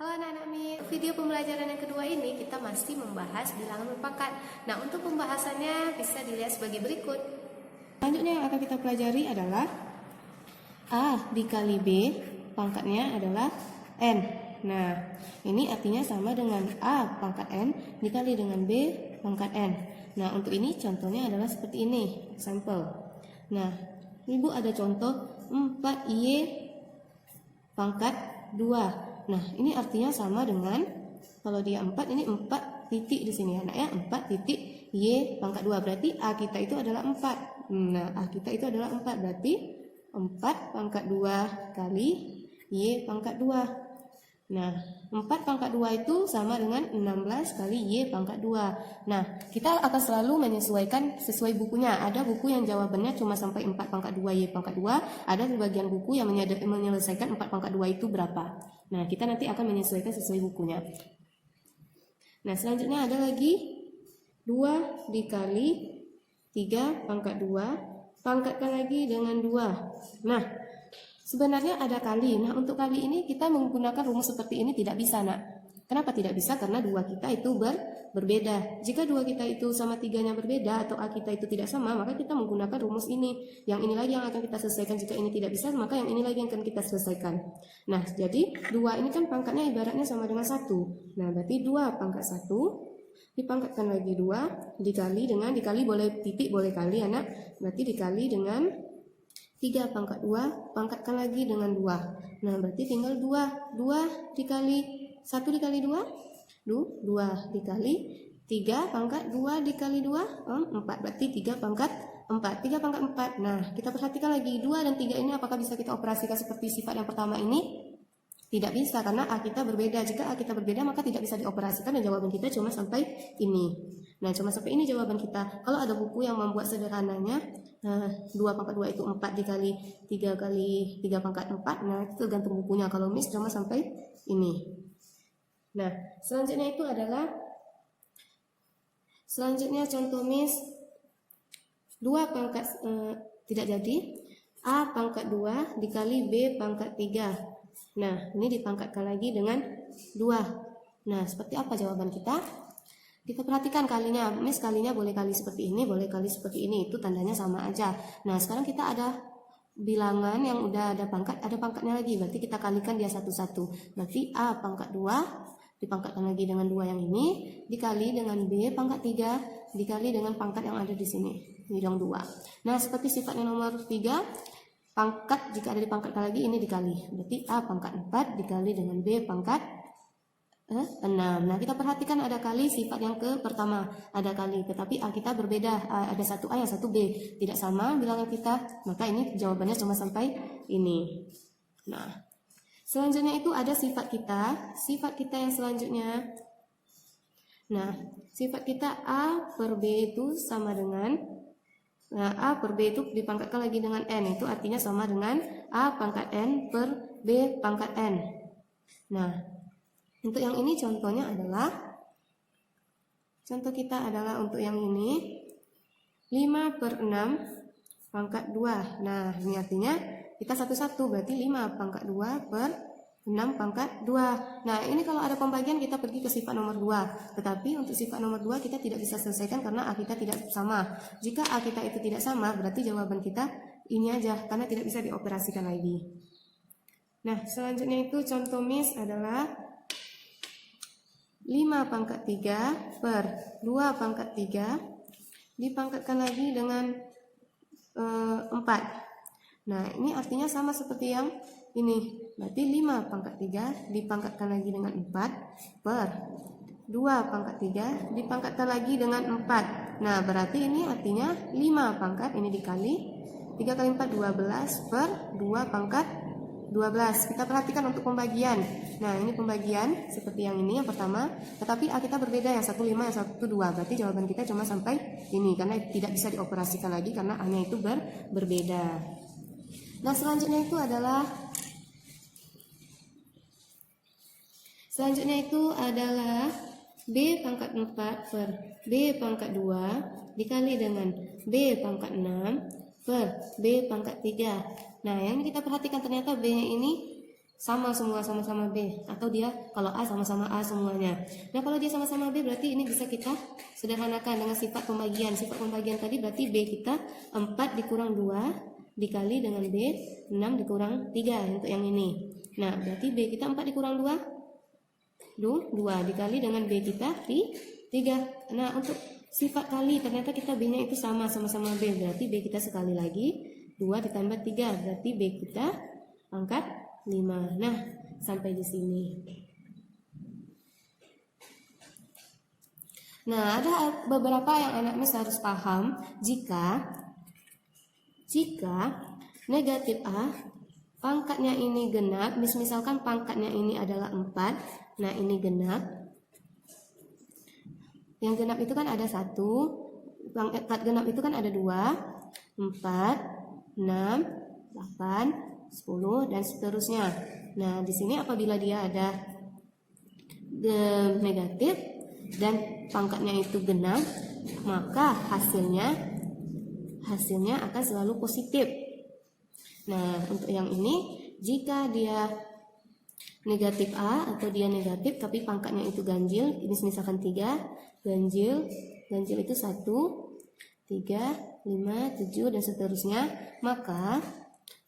Halo anak-anak MIS, video pembelajaran yang kedua ini kita masih membahas bilangan berpangkat. Nah, untuk pembahasannya bisa dilihat sebagai berikut. Selanjutnya yang akan kita pelajari adalah A dikali B, pangkatnya adalah N. Nah, ini artinya sama dengan A pangkat N dikali dengan B pangkat N. Nah, untuk ini contohnya adalah seperti ini, sampel. Nah, Ibu ada contoh 4Y pangkat 2. Nah, ini artinya sama dengan, kalau dia 4, ini 4 titik di sini anak ya, 4 titik Y pangkat 2. Berarti A kita itu adalah 4. Nah, A kita itu adalah 4. Berarti 4 pangkat 2 kali Y pangkat 2. Nah, 4 pangkat 2 itu sama dengan 16 kali Y pangkat 2. Nah, kita akan selalu menyesuaikan sesuai bukunya. Ada buku yang jawabannya cuma sampai 4 pangkat 2 Y pangkat 2. Ada sebagian buku yang menyelesaikan 4 pangkat 2 itu berapa. Nah, kita nanti akan menyesuaikan sesuai bukunya. Nah, selanjutnya ada lagi 2 dikali 3 pangkat 2. Pangkatkan lagi dengan 2. Nah, sebenarnya ada kali. Nah, untuk kali ini kita menggunakan rumus seperti ini tidak bisa, nak. Kenapa tidak bisa? Karena 2 kita itu berbeda. Jika 2 kita itu sama 3-nya berbeda atau A kita itu tidak sama, maka kita menggunakan rumus ini. Yang ini lagi yang akan kita selesaikan. Jika ini tidak bisa, maka yang ini lagi yang akan kita selesaikan. Nah, jadi 2 ini kan pangkatnya ibaratnya sama dengan 1. Nah, berarti 2 pangkat 1 dipangkatkan lagi 2 dikali dengan, dikali boleh titik, boleh kali anak. Berarti dikali dengan 3 pangkat 2, pangkatkan lagi dengan 2. Nah, berarti tinggal 2 dikali 1 dikali 2, 2 dikali 3 pangkat 2 dikali 2, 4. Berarti 3 pangkat 4. 3 pangkat 4. Nah, kita perhatikan lagi 2 dan 3 ini apakah bisa kita operasikan seperti sifat yang pertama ini? Tidak bisa, karena A kita berbeda. Jika A kita berbeda, maka tidak bisa dioperasikan dan jawaban kita cuma sampai ini. Nah, cuma sampai ini jawaban kita. Kalau ada buku yang membuat sederhananya, 2 pangkat 2 itu 4 dikali 3 kali 3 pangkat 4. Nah, itu tergantung bukunya. Kalau Miss cuma sampai ini. Nah, selanjutnya itu adalah, selanjutnya contoh Miss 2 pangkat, tidak jadi, A pangkat 2 dikali B pangkat 3. Nah, ini dipangkatkan lagi dengan 2. Nah, seperti apa jawaban kita? Kita perhatikan kalinya. Miss kalinya boleh kali seperti ini, boleh kali seperti ini. Itu tandanya sama aja. Nah, sekarang kita ada bilangan yang udah ada pangkatnya lagi. Berarti kita kalikan dia satu-satu. Berarti A pangkat 2 dipangkatkan lagi dengan 2 yang ini, dikali dengan B pangkat 3, dikali dengan pangkat yang ada di sini. Ini dong 2. Nah, seperti sifatnya nomor 3, pangkat jika ada dipangkatkan lagi ini dikali. Berarti A pangkat 4 dikali dengan B pangkat 6. Nah, kita perhatikan ada kali sifat yang ke pertama. Ada kali, tetapi A kita berbeda. Ada satu A yang satu B. Tidak sama bilangan kita. Maka ini jawabannya cuma sampai ini. Nah, selanjutnya itu ada sifat kita. Sifat kita yang selanjutnya. Nah, sifat kita A per B itu sama dengan, nah, A per B itu dipangkatkan lagi dengan N. Itu artinya sama dengan A pangkat N per B pangkat N. Nah, untuk yang ini contohnya adalah, contoh kita adalah untuk yang ini 5 per 6 pangkat 2. Nah, ini artinya kita satu-satu. Berarti 5 pangkat 2 per 6 pangkat 2. Nah, ini kalau ada pembagian kita pergi ke sifat nomor 2. Tetapi untuk sifat nomor 2 kita tidak bisa selesaikan karena A kita tidak sama. Jika A kita itu tidak sama, berarti jawaban kita ini aja, karena tidak bisa dioperasikan lagi. Nah, selanjutnya itu contoh Miss adalah 5 pangkat 3 per 2 pangkat 3 dipangkatkan lagi dengan 4. Nah, ini artinya sama seperti yang ini. Berarti 5 pangkat 3 dipangkatkan lagi dengan 4 per 2 pangkat 3 dipangkatkan lagi dengan 4. Nah, berarti ini artinya 5 pangkat ini dikali 3 kali 4 12 per 2 pangkat 12. Kita perhatikan untuk pembagian. Nah, ini pembagian seperti yang ini yang pertama, tetapi A kita berbeda, yang satu 5, yang satu 2. Berarti jawaban kita cuma sampai ini karena tidak bisa dioperasikan lagi karena A-nya itu berbeda. Nah, selanjutnya itu adalah B pangkat 4 per B pangkat 2 dikali dengan B pangkat 6 per B pangkat 3. Nah, yang kita perhatikan ternyata B-nya ini sama semua, sama-sama B, atau dia kalau A sama-sama A semuanya. Nah, kalau dia sama-sama B berarti ini bisa kita sederhanakan dengan sifat pembagian. Sifat pembagian tadi berarti B kita 4 dikurang 2 dikali dengan B 6 dikurang 3 untuk yang ini. Nah, berarti B kita 4 dikurang 2 2 dikali dengan B kita 3. Nah, untuk sifat kali ternyata kita B-nya itu sama-sama B, berarti B kita sekali lagi 2 ditambah 3, berarti B kita pangkat 5. Nah, sampai di sini. Nah, ada beberapa yang anak mis harus paham jika negatif A pangkatnya ini genap, misalkan pangkatnya ini adalah 4. Nah, ini genap. Yang genap itu kan ada 1, pangkat genap itu kan ada 2, 4, 6, 8, 10 dan seterusnya. Nah, di sini apabila dia ada negatif dan pangkatnya itu genap, maka hasilnya akan selalu positif. Nah, untuk yang ini jika dia negatif A atau dia negatif tapi pangkatnya itu ganjil, ini misalkan 3, ganjil itu 1, 3, 5, 7 dan seterusnya, maka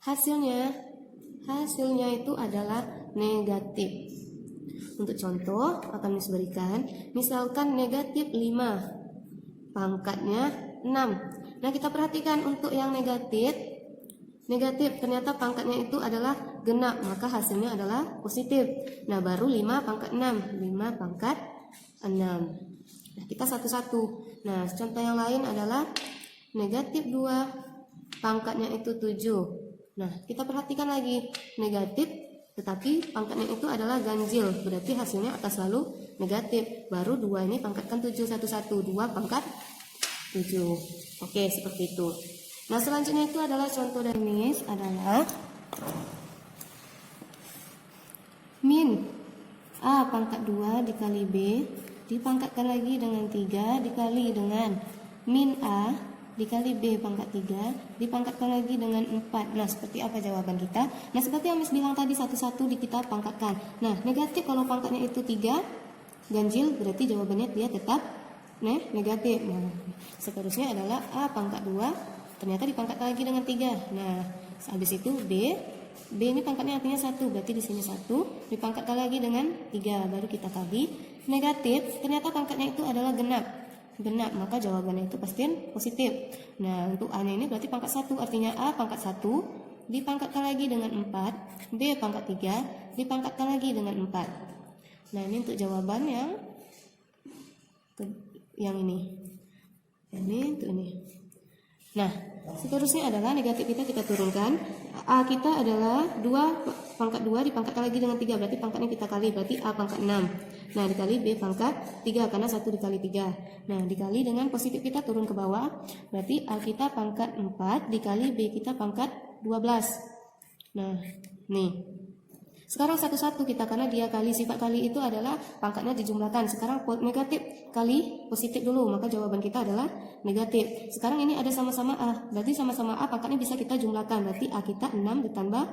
hasilnya itu adalah negatif. Untuk contoh akan Miss berikan, misalkan negatif 5 pangkatnya 6. Nah, kita perhatikan untuk yang negatif ternyata pangkatnya itu adalah genap, maka hasilnya adalah positif. Nah, baru 5 pangkat 6, 5 pangkat 6. Nah, kita satu-satu. Nah, contoh yang lain adalah negatif 2 pangkatnya itu 7. Nah, kita perhatikan lagi, negatif tetapi pangkatnya itu adalah ganjil, berarti hasilnya akan selalu negatif. Baru 2 ini pangkatkan 7 satu-satu, 2 pangkat 7. Oke, seperti itu. Nah, selanjutnya itu adalah contoh dari Miss adalah min A pangkat 2 dikali B dipangkatkan lagi dengan 3 dikali dengan min A dikali B pangkat 3 dipangkatkan lagi dengan 4. Nah, seperti apa jawaban kita? Nah, seperti yang Miss bilang tadi, satu-satu kita pangkatkan. Nah, negatif kalau pangkatnya itu 3 ganjil, berarti jawabannya dia tetap negatif. Nah, seterusnya adalah A pangkat 2 ternyata dipangkatkan lagi dengan 3. Nah, habis itu B ini pangkatnya artinya 1, berarti di sini 1 dipangkatkan lagi dengan 3, baru kita kali. Negatif ternyata pangkatnya itu adalah genap, maka jawabannya itu pasti positif. Nah, untuk A nya ini berarti pangkat 1, artinya A pangkat 1 dipangkatkan lagi dengan 4, B pangkat 3 dipangkatkan lagi dengan 4. Nah, ini untuk jawaban yang ini untuk ini. Nah, seterusnya adalah negatif kita turunkan. A kita adalah 2 pangkat 2 dipangkatkan lagi dengan 3, berarti pangkatnya kita kali, berarti A pangkat 6. Nah, dikali B pangkat 3 karena 1 dikali 3. Nah, dikali dengan positif kita turun ke bawah, berarti A kita pangkat 4 dikali B kita pangkat 12. Nah, nih. Sekarang satu-satu kita, karena dia kali, sifat kali itu adalah pangkatnya dijumlahkan. Sekarang negatif kali positif dulu, maka jawaban kita adalah negatif. Sekarang ini ada sama-sama A, berarti sama-sama A pangkatnya bisa kita jumlahkan, berarti A kita 6 ditambah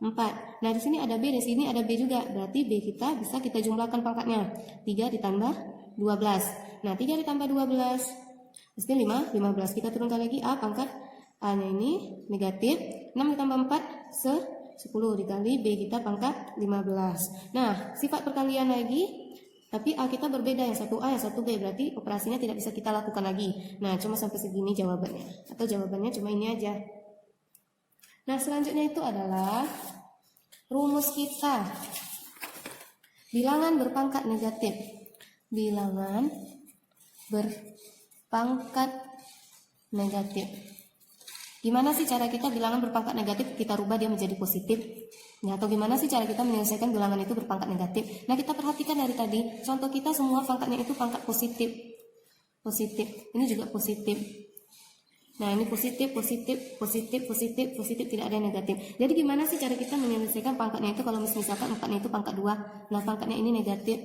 4. Nah, di sini ada B, di sini ada B juga, berarti B kita bisa kita jumlahkan pangkatnya, 3 ditambah 12. Nah, 3 ditambah 12 pasti 15. Kita turunkan lagi A pangkat A nya ini negatif, 6 ditambah 4 10 dikali B kita pangkat 15. Nah, sifat perkalian lagi, tapi A kita berbeda, yang satu A yang satu B, berarti operasinya tidak bisa kita lakukan lagi. Nah, cuma sampai segini jawabannya, atau jawabannya cuma ini aja. Nah, selanjutnya itu adalah rumus kita, bilangan berpangkat negatif. Bilangan berpangkat negatif. Gimana sih cara kita bilangan berpangkat negatif kita rubah dia menjadi positif? Nah, atau gimana sih cara kita menyelesaikan bilangan itu berpangkat negatif? Nah, kita perhatikan dari tadi, contoh kita semua pangkatnya itu pangkat positif. Ini juga positif. Nah, ini positif, tidak ada yang negatif. Jadi gimana sih cara kita menyelesaikan pangkatnya itu kalau misalkan 4-nya itu pangkat 2, nah pangkatnya ini negatif.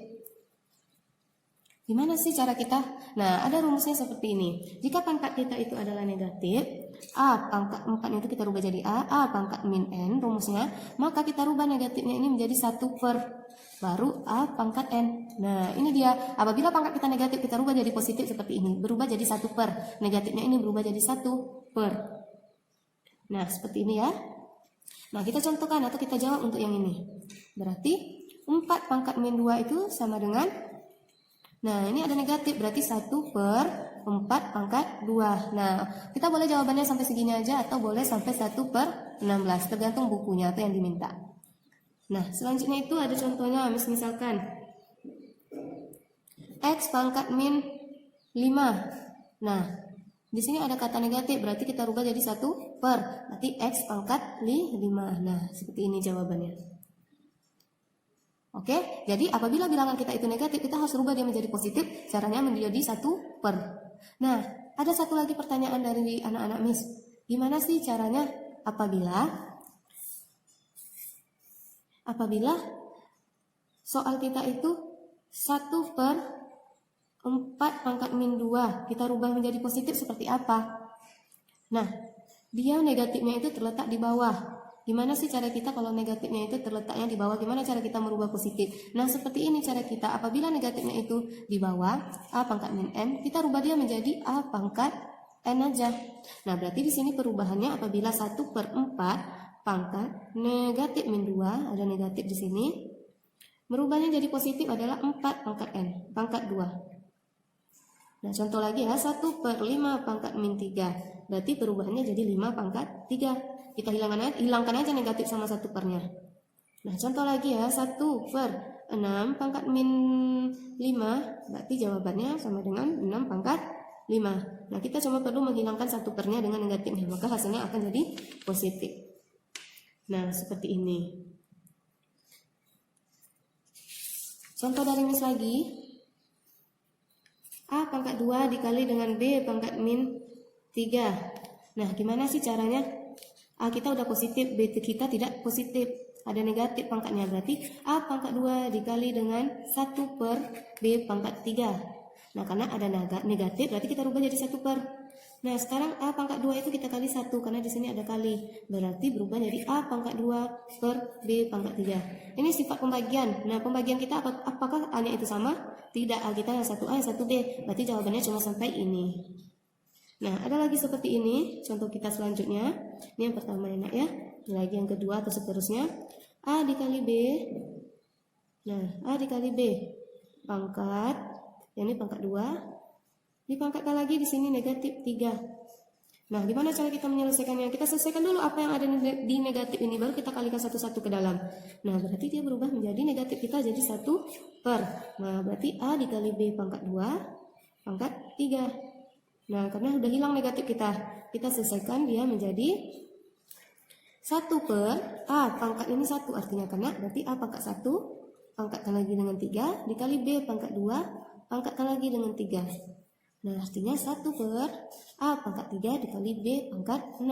Gimana sih cara kita? Nah, ada rumusnya seperti ini. Jika pangkat kita itu adalah negatif, A pangkat 4 itu kita rubah jadi A pangkat min N rumusnya, maka kita rubah negatifnya ini menjadi 1 per, baru A pangkat N. Nah, ini dia. Apabila pangkat kita negatif, kita rubah jadi positif seperti ini. Berubah jadi 1 per. Negatifnya ini berubah jadi 1 per. Nah, seperti ini ya. Nah, kita contohkan atau kita jawab untuk yang ini. Berarti 4 pangkat min 2 itu sama dengan, nah, ini ada negatif, berarti 1 per 4 pangkat 2. Nah, kita boleh jawabannya sampai segini aja atau boleh sampai 1 per 16, tergantung bukunya atau yang diminta. Nah, selanjutnya itu ada contohnya, misalkan X pangkat min 5. Nah, di sini ada kata negatif, berarti kita rubah jadi 1 per, berarti X pangkat 5. Nah, seperti ini jawabannya. Oke, jadi apabila bilangan kita itu negatif, kita harus rubah dia menjadi positif, caranya menjadi 1 per. Nah, ada satu lagi pertanyaan dari anak-anak Miss. Gimana sih caranya apabila soal kita itu 1 per 4 pangkat min 2, kita rubah menjadi positif seperti apa? Nah, dia negatifnya itu terletak di bawah. Gimana sih cara kita kalau negatifnya itu terletaknya di bawah? Gimana cara kita merubah positif? Nah, seperti ini cara kita. Apabila negatifnya itu di bawah, A pangkat min N, kita rubah dia menjadi A pangkat N aja. Nah, berarti di sini perubahannya apabila 1 per 4 pangkat negatif min 2, ada negatif di sini. Merubahnya jadi positif adalah 4 pangkat N, pangkat 2. Nah, contoh lagi ya, 1 per 5 pangkat min 3. Berarti perubahannya jadi 5 pangkat 3. Kita hilangkan aja negatif sama 1 pernya. Nah, contoh lagi ya, 1 per 6 pangkat min 5, berarti jawabannya sama dengan 6 pangkat 5. Nah, kita cuma perlu menghilangkan 1 pernya dengan negatifnya, maka hasilnya akan jadi positif. Nah, seperti ini. Contoh dari Miss lagi. A pangkat 2 dikali dengan B pangkat min 3. Nah, gimana sih caranya? A kita udah positif, B kita tidak positif, ada negatif pangkatnya, berarti A pangkat 2 dikali dengan 1 per B pangkat 3. Nah, karena ada negatif, berarti kita rubah jadi 1 per. Nah, sekarang A pangkat 2 itu kita kali 1, karena di sini ada kali, berarti berubah jadi A pangkat 2 per B pangkat 3. Ini sifat pembagian. Nah, pembagian kita apakah A-nya itu sama? Tidak, A kita yang 1A, yang 1B, berarti jawabannya cuma sampai ini. Nah, ada lagi seperti ini, contoh kita selanjutnya. Ini yang pertama enak ya. Ini lagi yang kedua atau seterusnya. A dikali B. Nah, A dikali B. Pangkat, ini pangkat 2. Dipangkatkan lagi di sini negatif 3. Nah, gimana cara kita menyelesaikannya? Kita selesaikan dulu apa yang ada di negatif ini, baru kita kalikan satu-satu ke dalam. Nah, berarti dia berubah menjadi negatif kita jadi 1 per. Nah, berarti A dikali B pangkat 2, pangkat 3. Nah, karena udah hilang negatif kita selesaikan dia menjadi 1 per A pangkat ini 1 artinya karena berarti A pangkat 1 pangkatkan lagi dengan 3 dikali B pangkat 2 pangkatkan lagi dengan 3. Nah, artinya 1 per A pangkat 3 dikali B pangkat 6.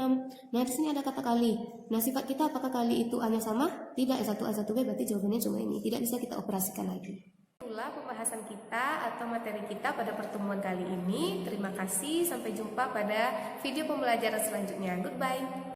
Nah, di sini ada kata kali. Nah, sifat kita apakah kali itu A-nya sama? Tidak, 1A 1B, berarti jawabannya cuma ini. Tidak bisa kita operasikan lagi. Itulah pembahasan kita atau materi kita pada pertemuan kali ini. Terima kasih, sampai jumpa pada video pembelajaran selanjutnya. Goodbye.